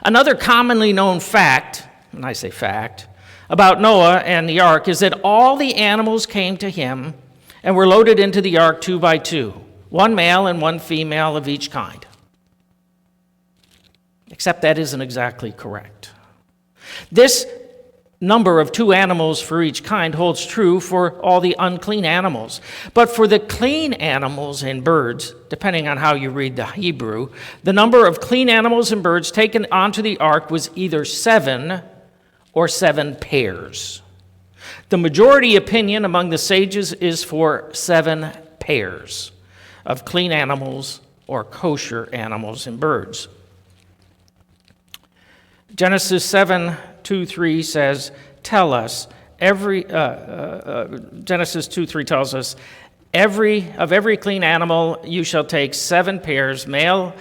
Another commonly known fact, and I say fact, about Noah and the ark is that all the animals came to him and were loaded into the ark 2 by 2, one male and one female of each kind. Except that isn't exactly correct. This number of 2 animals for each kind holds true for all the unclean animals. But for the clean animals and birds, depending on how you read the Hebrew, the number of clean animals and birds taken onto the ark was either 7 or 7 pairs. The majority opinion among the sages is for 7 pairs of clean animals or kosher animals and birds. Genesis 7:2-3 says, Genesis 2:3 tells us, of every clean animal you shall take 7 pairs, males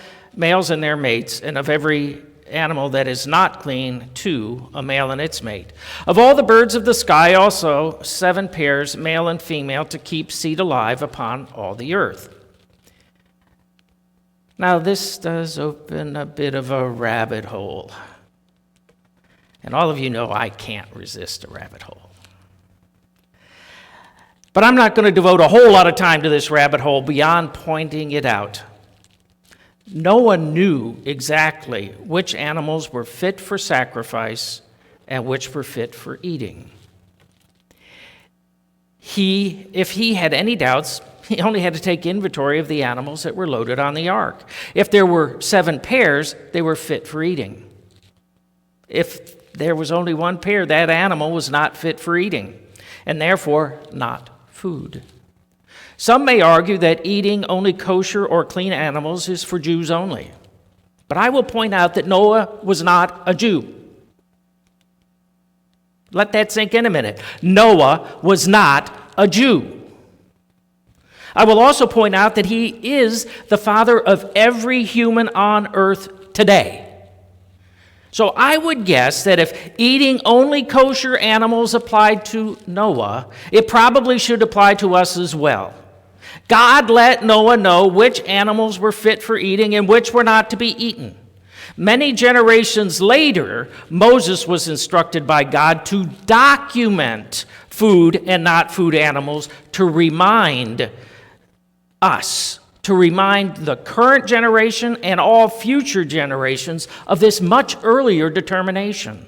and their mates, and of every animal that is not clean, 2, a male and its mate. Of all the birds of the sky also 7 pairs, male and female, to keep seed alive upon all the earth. Now this does open a bit of a rabbit hole. And all of you know I can't resist a rabbit hole. But I'm not going to devote a whole lot of time to this rabbit hole beyond pointing it out. No one knew exactly which animals were fit for sacrifice and which were fit for eating. If he had any doubts, he only had to take inventory of the animals that were loaded on the ark. If there were 7 pairs, they were fit for eating. If there was only 1 pair, that animal was not fit for eating, and therefore not food. Some may argue that eating only kosher or clean animals is for Jews only. But I will point out that Noah was not a Jew. Let that sink in a minute. Noah was not a Jew. I will also point out that he is the father of every human on earth today. So I would guess that if eating only kosher animals applied to Noah, it probably should apply to us as well. God let Noah know which animals were fit for eating and which were not to be eaten. Many generations later, Moses was instructed by God to document food and not food animals to remind us, to remind the current generation and all future generations of this much earlier determination.